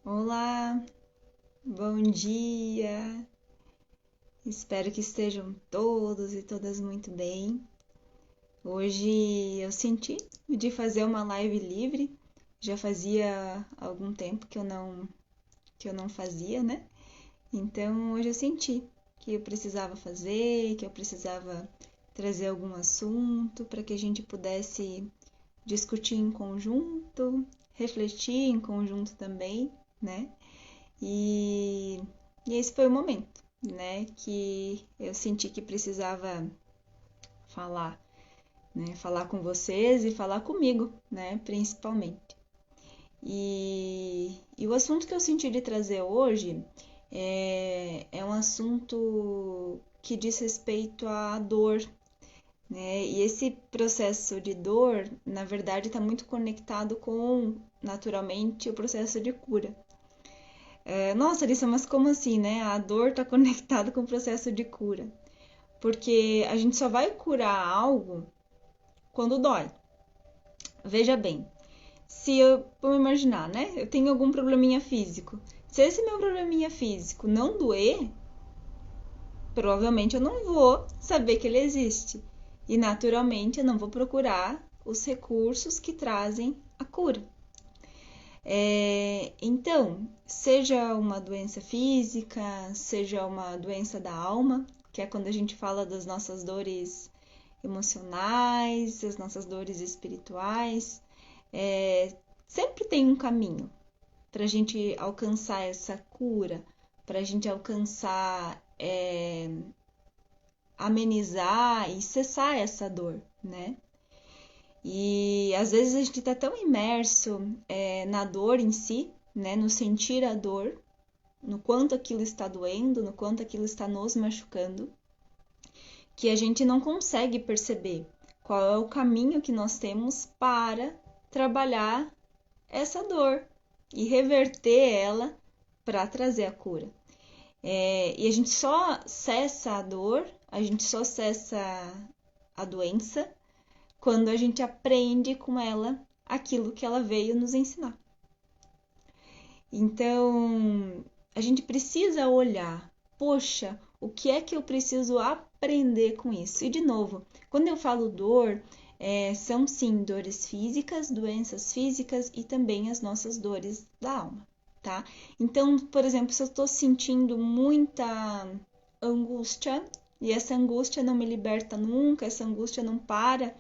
Olá, bom dia. Espero que estejam todos e todas muito bem. Hoje eu senti de fazer uma live livre. Já fazia algum tempo que eu não fazia, né? Então hoje eu senti que eu precisava fazer, que eu precisava trazer algum assunto para que a gente pudesse discutir em conjunto, refletir em conjunto também, né? E, e esse foi o momento, né, que eu senti que precisava falar, né, falar com vocês e falar comigo, né, principalmente. E o assunto que eu senti de trazer hoje é um assunto que diz respeito à dor, né, e esse processo de dor, na verdade, está muito conectado com, naturalmente, o processo de cura. Nossa, Alissa, mas como assim, né? A dor está conectada com o processo de cura. Porque a gente só vai curar algo quando dói. Veja bem, se eu, vamos imaginar, né? Eu tenho algum probleminha físico. Se esse meu probleminha físico não doer, provavelmente eu não vou saber que ele existe. E naturalmente eu não vou procurar os recursos que trazem a cura. Então, seja uma doença física, seja uma doença da alma, que é quando a gente fala das nossas dores emocionais, as nossas dores espirituais, sempre tem um caminho para a gente alcançar essa cura, para a gente alcançar, amenizar e cessar essa dor, né? E às vezes a gente está tão imerso na dor em si, né, no sentir a dor, no quanto aquilo está doendo, no quanto aquilo está nos machucando, que a gente não consegue perceber qual é o caminho que nós temos para trabalhar essa dor e reverter ela para trazer a cura. E a gente só cessa a dor, a gente só cessa a doença quando a gente aprende com ela aquilo que ela veio nos ensinar. Então, a gente precisa olhar, poxa, o que é que eu preciso aprender com isso? E de novo, quando eu falo dor, são sim dores físicas, doenças físicas e também as nossas dores da alma, tá? Então, por exemplo, se eu estou sentindo muita angústia e essa angústia não me liberta nunca, essa angústia não para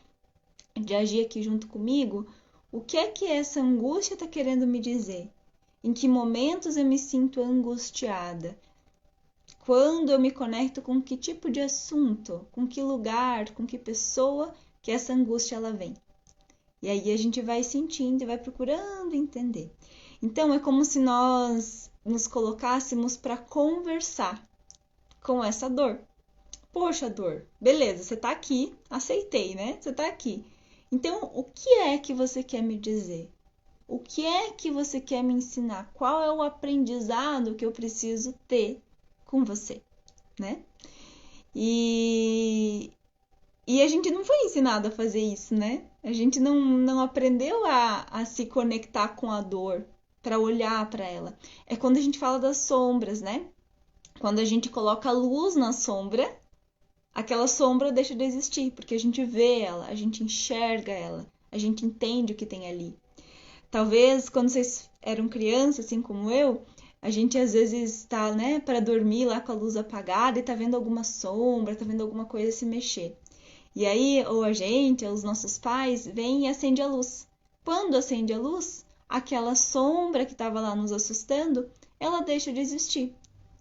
de agir aqui junto comigo, o que é que essa angústia está querendo me dizer? Em que momentos eu me sinto angustiada? Quando eu me conecto com que tipo de assunto, com que lugar, com que pessoa que essa angústia ela vem? E aí a gente vai sentindo e vai procurando entender. Então é como se nós nos colocássemos para conversar com essa dor. Poxa, dor, beleza, você tá aqui, aceitei, né? Você tá aqui. Então, o que é que você quer me dizer? O que é que você quer me ensinar? Qual é o aprendizado que eu preciso ter com você, né? E, e a gente não foi ensinado a fazer isso, né? A gente não aprendeu a se conectar com a dor, para olhar para ela. É quando a gente fala das sombras, né? Quando a gente coloca luz na sombra, aquela sombra deixa de existir, porque a gente vê ela, a gente enxerga ela, a gente entende o que tem ali. Talvez quando vocês eram crianças, assim como eu, a gente às vezes está, né, para dormir lá com a luz apagada e tá vendo alguma sombra, tá vendo alguma coisa se mexer. E aí, ou a gente, ou os nossos pais, vêm e acende a luz. Quando acende a luz, aquela sombra que estava lá nos assustando, ela deixa de existir.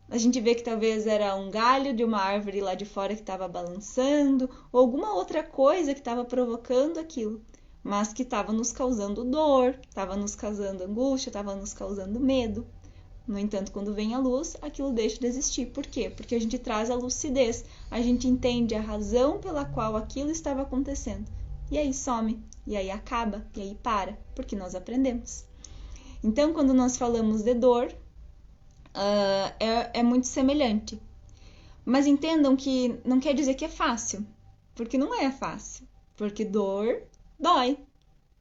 A gente vê que talvez era um galho de uma árvore lá de fora que estava balançando, ou alguma outra coisa que estava provocando aquilo, mas que estava nos causando dor, estava nos causando angústia, estava nos causando medo. No entanto, quando vem a luz, aquilo deixa de existir. Por quê? Porque a gente traz a lucidez, a gente entende a razão pela qual aquilo estava acontecendo. E aí some, e aí acaba, e aí para, porque nós aprendemos. Então, quando nós falamos de dor, é muito semelhante. Mas entendam que não quer dizer que é fácil, porque não é fácil. Porque dor dói.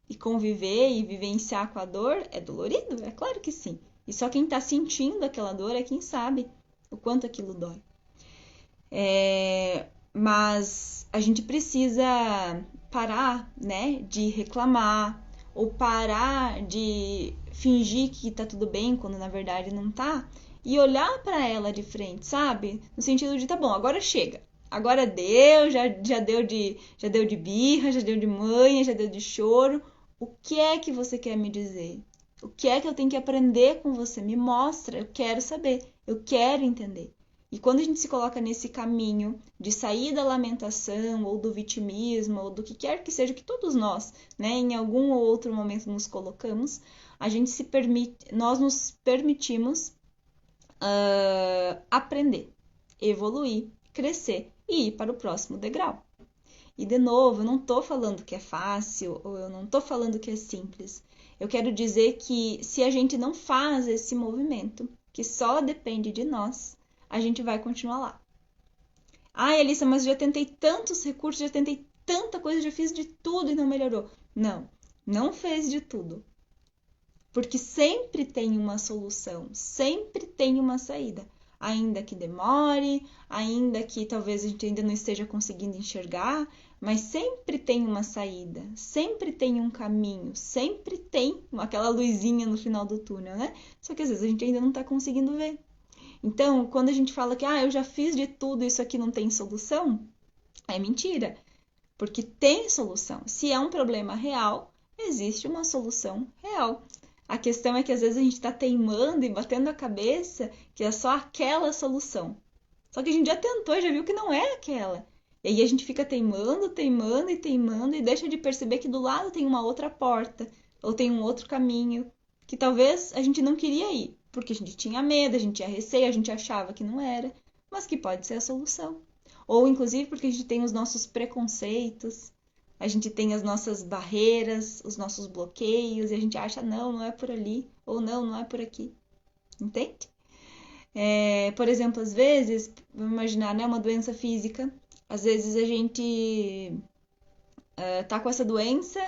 E conviver e vivenciar com a dor é dolorido? É claro que sim. E só quem está sentindo aquela dor é quem sabe o quanto aquilo dói. Mas a gente precisa parar, né, de reclamar ou parar de fingir que tá tudo bem quando na verdade não tá e olhar para ela de frente, sabe? No sentido de tá bom, agora chega. Agora deu, já deu de birra, já deu de manha, já deu de choro. O que é que você quer me dizer? O que é que eu tenho que aprender com você? Me mostra, eu quero saber, eu quero entender. E quando a gente se coloca nesse caminho de sair da lamentação ou do vitimismo ou do que quer que seja que todos nós, né, em algum ou outro momento nos colocamos, a gente se permite, nós nos permitimos aprender, evoluir, crescer e ir para o próximo degrau. E de novo, eu não estou falando que é fácil ou eu não estou falando que é simples. Eu quero dizer que se a gente não faz esse movimento, que só depende de nós, a gente vai continuar lá. Ai, Alissa, mas eu já tentei tantos recursos, já tentei tanta coisa, já fiz de tudo e não melhorou. Não, não fez de tudo. Porque sempre tem uma solução, sempre tem uma saída. Ainda que demore, ainda que talvez a gente ainda não esteja conseguindo enxergar, mas sempre tem uma saída, sempre tem um caminho, sempre tem aquela luzinha no final do túnel, né? Só que às vezes a gente ainda não está conseguindo ver. Então, quando a gente fala que eu já fiz de tudo, isso aqui não tem solução, é mentira, porque tem solução. Se é um problema real, existe uma solução real. A questão é que às vezes a gente está teimando e batendo a cabeça que é só aquela solução. Só que a gente já tentou, já viu que não é aquela. E aí a gente fica teimando, teimando e teimando e deixa de perceber que do lado tem uma outra porta ou tem um outro caminho que talvez a gente não queria ir, porque a gente tinha medo, a gente tinha receio, a gente achava que não era, mas que pode ser a solução. Ou inclusive porque a gente tem os nossos preconceitos, a gente tem as nossas barreiras, os nossos bloqueios, e a gente acha, não é por ali, ou não é por aqui. Entende? Por exemplo, às vezes, vamos imaginar, né, uma doença física, às vezes a gente tá com essa doença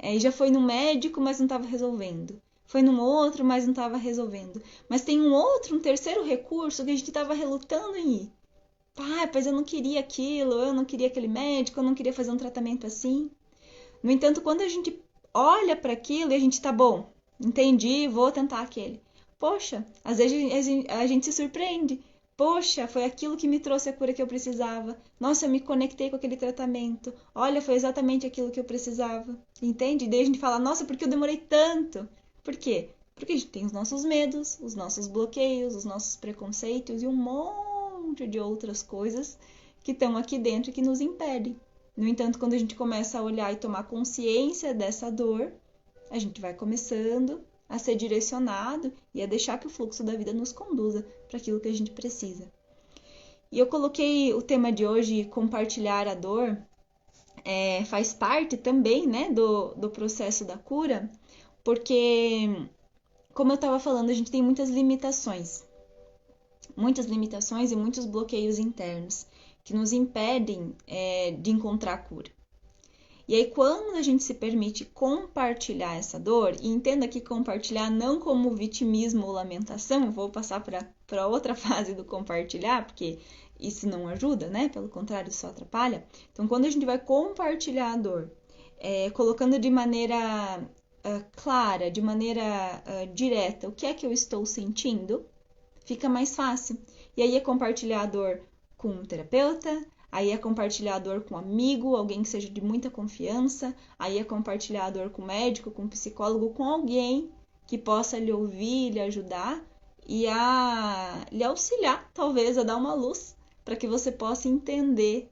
e já foi no médico, mas não estava resolvendo. Foi num outro, mas não estava resolvendo. Mas tem um terceiro recurso que a gente estava relutando em ir. Pois eu não queria aquilo, eu não queria aquele médico, eu não queria fazer um tratamento assim. No entanto, quando a gente olha para aquilo e a gente tá bom, entendi, vou tentar aquele. Poxa, às vezes a gente se surpreende. Poxa, foi aquilo que me trouxe a cura que eu precisava. Nossa, eu me conectei com aquele tratamento. Olha, foi exatamente aquilo que eu precisava. Entende? E daí a gente fala, nossa, por que eu demorei tanto? Por quê? Porque a gente tem os nossos medos, os nossos bloqueios, os nossos preconceitos e um monte de outras coisas que estão aqui dentro e que nos impedem. No entanto, quando a gente começa a olhar e tomar consciência dessa dor, a gente vai começando a ser direcionado e a deixar que o fluxo da vida nos conduza para aquilo que a gente precisa. E eu coloquei o tema de hoje, compartilhar a dor, faz parte também, né, do processo da cura, porque, como eu estava falando, a gente tem muitas limitações e muitos bloqueios internos que nos impedem de encontrar a cura. E aí, quando a gente se permite compartilhar essa dor, e entenda que compartilhar não como vitimismo ou lamentação, eu vou passar para outra fase do compartilhar, porque isso não ajuda, né? Pelo contrário, isso só atrapalha. Então, quando a gente vai compartilhar a dor, colocando de maneira clara, de maneira direta, o que é que eu estou sentindo, fica mais fácil. E aí é compartilhar a dor com um terapeuta, aí é compartilhar a dor com um amigo, alguém que seja de muita confiança, aí é compartilhar a dor com um médico, com um psicólogo, com alguém que possa lhe ouvir, lhe ajudar e a lhe auxiliar, talvez, a dar uma luz para que você possa entender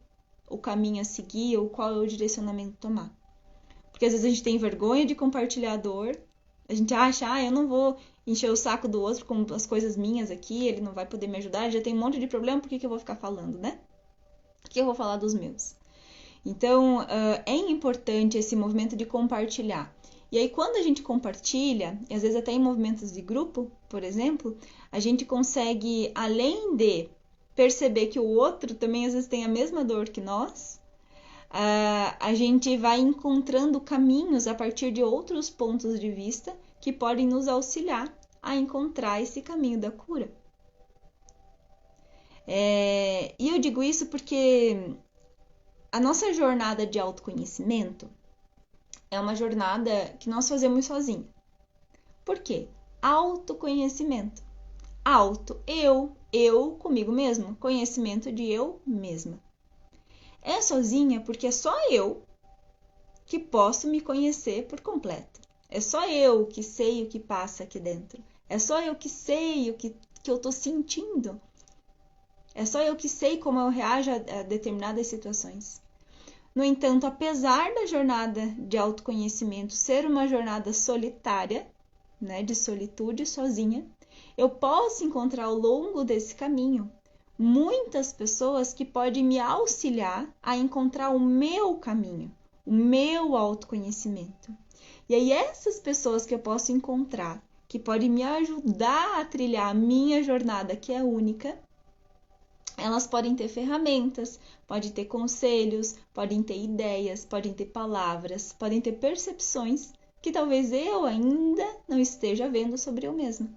o caminho a seguir ou qual é o direcionamento a tomar. Porque às vezes a gente tem vergonha de compartilhar a dor, a gente acha, eu não vou encher o saco do outro com as coisas minhas aqui, ele não vai poder me ajudar, ele já tem um monte de problema, por que eu vou ficar falando, né? Por que eu vou falar dos meus? Então, é importante esse movimento de compartilhar. E aí, quando a gente compartilha, e às vezes até em movimentos de grupo, por exemplo, a gente consegue, além de perceber que o outro também às vezes tem a mesma dor que nós, a gente vai encontrando caminhos a partir de outros pontos de vista que podem nos auxiliar a encontrar esse caminho da cura. E eu digo isso porque a nossa jornada de autoconhecimento é uma jornada que nós fazemos sozinhos. Por quê? Autoconhecimento. Eu comigo mesmo. Conhecimento de eu mesma. É sozinha porque é só eu que posso me conhecer por completo. É só eu que sei o que passa aqui dentro. É só eu que sei o que eu tô sentindo. É só eu que sei como eu reajo a determinadas situações. No entanto, apesar da jornada de autoconhecimento ser uma jornada solitária, né, de solitude sozinha, eu posso encontrar ao longo desse caminho muitas pessoas que podem me auxiliar a encontrar o meu caminho, o meu autoconhecimento. E aí essas pessoas que eu posso encontrar, que podem me ajudar a trilhar a minha jornada, que é única, elas podem ter ferramentas, podem ter conselhos, podem ter ideias, podem ter palavras, podem ter percepções que talvez eu ainda não esteja vendo sobre eu mesma.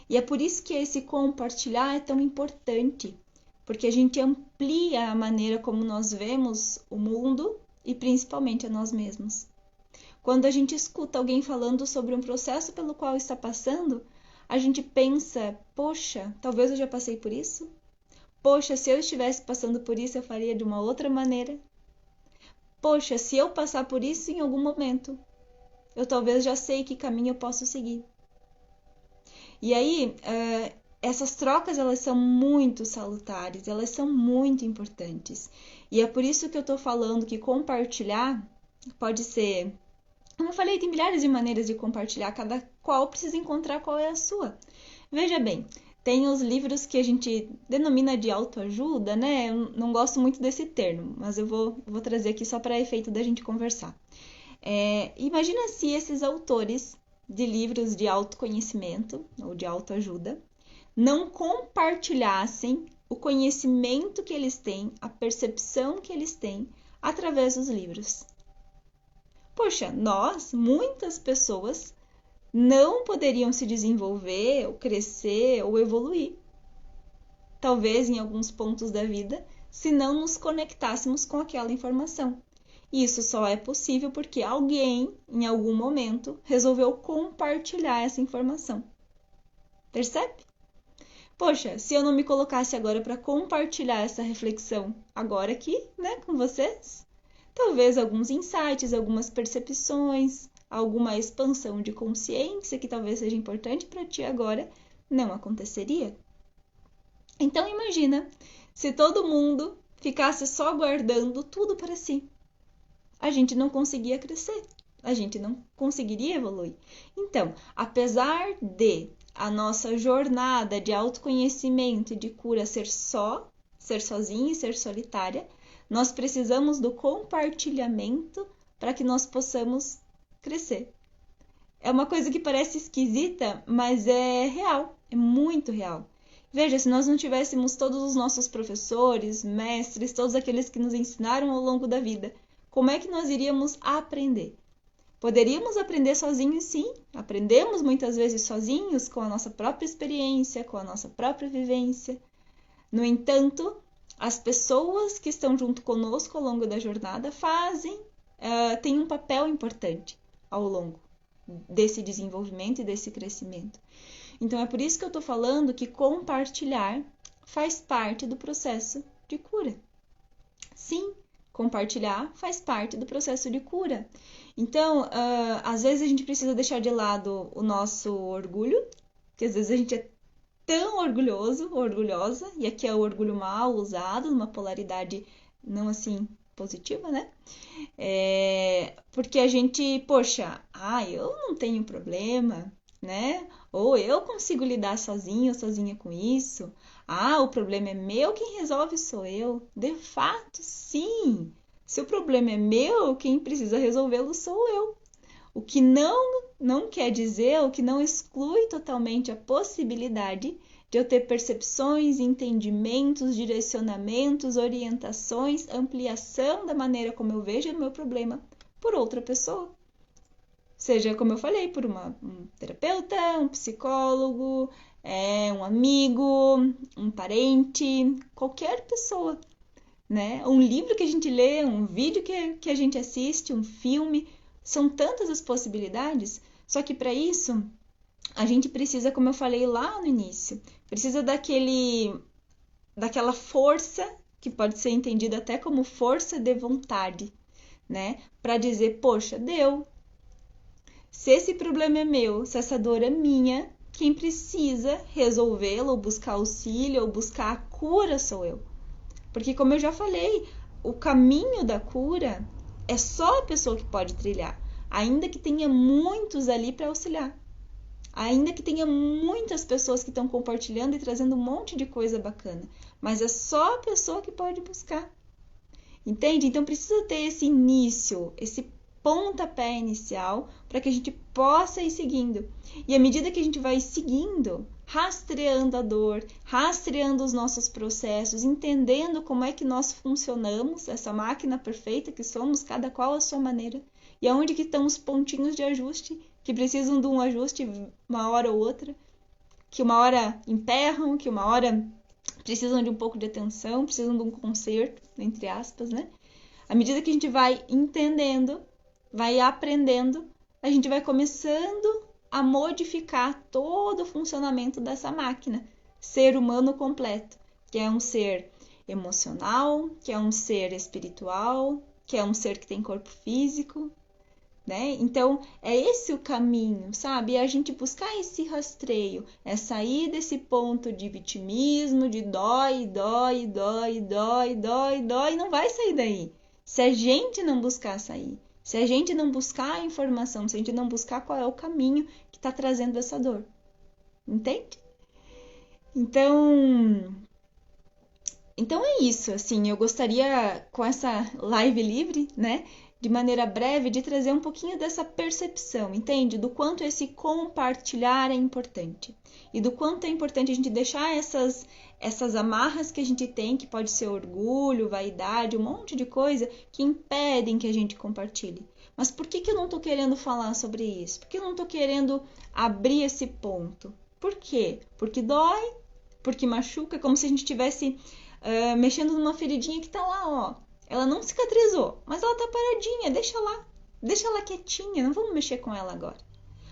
E é por isso que esse compartilhar é tão importante, porque a gente amplia a maneira como nós vemos o mundo e principalmente a nós mesmos. Quando a gente escuta alguém falando sobre um processo pelo qual está passando, a gente pensa, poxa, talvez eu já passei por isso? Poxa, se eu estivesse passando por isso, eu faria de uma outra maneira. Poxa, se eu passar por isso em algum momento, eu talvez já sei que caminho eu posso seguir. E aí, essas trocas, elas são muito salutares, elas são muito importantes. E é por isso que eu tô falando que compartilhar pode ser... Como eu falei, tem milhares de maneiras de compartilhar, cada qual precisa encontrar qual é a sua. Veja bem, tem os livros que a gente denomina de autoajuda, né? Eu não gosto muito desse termo, mas eu vou trazer aqui só para efeito da gente conversar. Imagina se esses autores de livros de autoconhecimento ou de autoajuda não compartilhassem o conhecimento que eles têm, a percepção que eles têm através dos livros. Poxa, muitas pessoas, não poderiam se desenvolver, ou crescer, ou evoluir. Talvez em alguns pontos da vida, se não nos conectássemos com aquela informação. E isso só é possível porque alguém, em algum momento, resolveu compartilhar essa informação. Percebe? Poxa, se eu não me colocasse agora para compartilhar essa reflexão agora aqui, né, com vocês, talvez alguns insights, algumas percepções, alguma expansão de consciência que talvez seja importante para ti agora, não aconteceria. Então imagina se todo mundo ficasse só guardando tudo para si. A gente não conseguia crescer, a gente não conseguiria evoluir. Então, apesar de a nossa jornada de autoconhecimento e de cura ser sozinha e ser solitária, nós precisamos do compartilhamento para que nós possamos crescer. É uma coisa que parece esquisita, mas é real, é muito real. Veja, se nós não tivéssemos todos os nossos professores, mestres, todos aqueles que nos ensinaram ao longo da vida, como é que nós iríamos aprender? Poderíamos aprender sozinhos, sim. Aprendemos muitas vezes sozinhos, com a nossa própria experiência, com a nossa própria vivência. No entanto, as pessoas que estão junto conosco ao longo da jornada têm um papel importante ao longo desse desenvolvimento e desse crescimento. Então, é por isso que eu estou falando que compartilhar faz parte do processo de cura. Sim, compartilhar faz parte do processo de cura. Então, às vezes a gente precisa deixar de lado o nosso orgulho, porque às vezes a gente é tão orgulhoso, orgulhosa, e aqui é o orgulho mal usado, numa polaridade não assim positiva, né? Porque a gente, poxa, eu não tenho problema, né? Ou eu consigo lidar sozinho ou sozinha com isso. O problema é meu, quem resolve sou eu. De fato, sim. Se o problema é meu, quem precisa resolvê-lo sou eu. O que não quer dizer, o que não exclui totalmente a possibilidade de eu ter percepções, entendimentos, direcionamentos, orientações, ampliação da maneira como eu vejo o meu problema por outra pessoa. Seja, como eu falei, por um terapeuta, um psicólogo, um amigo, um parente, qualquer pessoa, né? Um livro que a gente lê, um vídeo que a gente assiste, um filme, são tantas as possibilidades, só que para isso a gente precisa, como eu falei lá no início, precisa daquela força, que pode ser entendida até como força de vontade, né? Para dizer, poxa, deu. Se esse problema é meu, se essa dor é minha, quem precisa resolvê-la, ou buscar auxílio, ou buscar a cura sou eu. Porque, como eu já falei, o caminho da cura é só a pessoa que pode trilhar, ainda que tenha muitos ali para auxiliar. Ainda que tenha muitas pessoas que estão compartilhando e trazendo um monte de coisa bacana, mas é só a pessoa que pode buscar. Entende? Então precisa ter esse início, esse pontapé inicial para que a gente possa ir seguindo. E à medida que a gente vai seguindo, rastreando a dor, rastreando os nossos processos, entendendo como é que nós funcionamos, essa máquina perfeita que somos, cada qual a sua maneira, e aonde que estão os pontinhos de ajuste que precisam de um ajuste uma hora ou outra, que uma hora emperram, que uma hora precisam de um pouco de atenção, precisam de um conserto, entre aspas, né? À medida que a gente vai entendendo, vai aprendendo, a gente vai começando a modificar todo o funcionamento dessa máquina, ser humano completo, que é um ser emocional, que é um ser espiritual, que é um ser que tem corpo físico, né? Então, é esse o caminho, sabe? É a gente buscar esse rastreio, é sair desse ponto de vitimismo, de dói, dói, dói, dói, dói, dói, não vai sair daí. Se a gente não buscar sair, se a gente não buscar a informação, se a gente não buscar qual é o caminho que está trazendo essa dor. Entende? Então é isso, assim, eu gostaria com essa live livre, né, de maneira breve, de trazer um pouquinho dessa percepção, entende? Do quanto esse compartilhar é importante. E do quanto é importante a gente deixar essas amarras que a gente tem, que pode ser orgulho, vaidade, um monte de coisa, que impedem que a gente compartilhe. Mas por que eu não tô querendo falar sobre isso? Por que eu não tô querendo abrir esse ponto? Por quê? Porque dói, porque machuca, como se a gente estivesse mexendo numa feridinha que tá lá, ó. Ela não cicatrizou, mas ela tá paradinha, deixa ela quietinha, não vamos mexer com ela agora.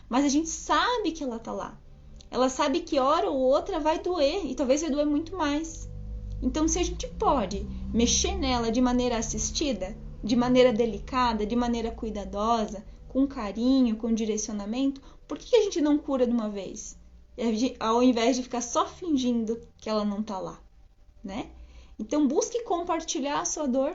Mas a gente sabe que ela tá lá. Ela sabe que hora ou outra vai doer, e talvez vai doer muito mais. Então, se a gente pode mexer nela de maneira assistida, de maneira delicada, de maneira cuidadosa, com carinho, com direcionamento, por que a gente não cura de uma vez? Ao invés de ficar só fingindo que ela não tá lá, né? Então, busque compartilhar a sua dor.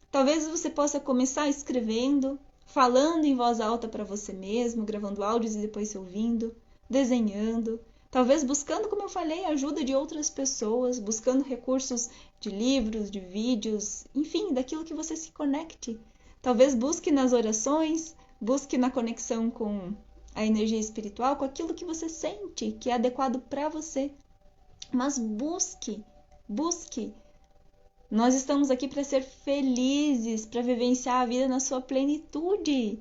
Talvez você possa começar escrevendo, falando em voz alta para você mesmo, gravando áudios e depois se ouvindo, desenhando. Talvez buscando, como eu falei, a ajuda de outras pessoas, buscando recursos de livros, de vídeos, enfim, daquilo que você se conecte. Talvez busque nas orações, busque na conexão com a energia espiritual, com aquilo que você sente que é adequado para você. Mas busque. Nós estamos aqui para ser felizes, para vivenciar a vida na sua plenitude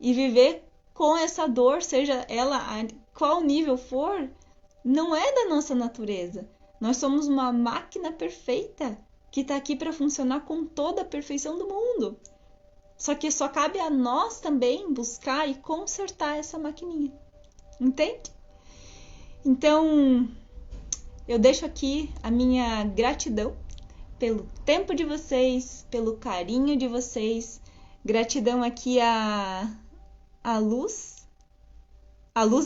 e viver com essa dor, seja ela a qual nível for, não é da nossa natureza. Nós somos uma máquina perfeita que está aqui para funcionar com toda a perfeição do mundo. Só que só cabe a nós também buscar e consertar essa maquininha. Entende? Então, eu deixo aqui a minha gratidão pelo tempo de vocês, pelo carinho de vocês. Gratidão aqui a Luz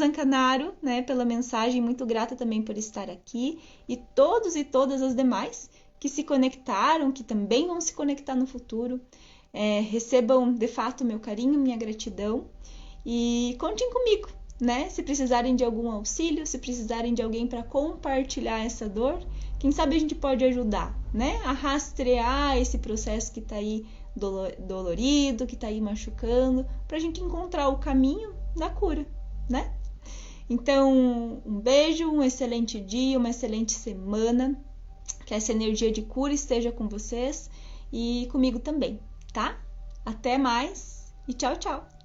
Ancanaro, né, pela mensagem. Muito grata também por estar aqui. E todos e todas as demais que se conectaram, que também vão se conectar no futuro. Recebam, de fato, meu carinho, minha gratidão. E contem comigo, né? Se precisarem de algum auxílio, se precisarem de alguém para compartilhar essa dor, quem sabe a gente pode ajudar, né? A rastrear esse processo que está aí dolorido, que está aí machucando, para a gente encontrar o caminho da cura, né? Então, um beijo, um excelente dia, uma excelente semana, que essa energia de cura esteja com vocês e comigo também, tá? Até mais e tchau, tchau!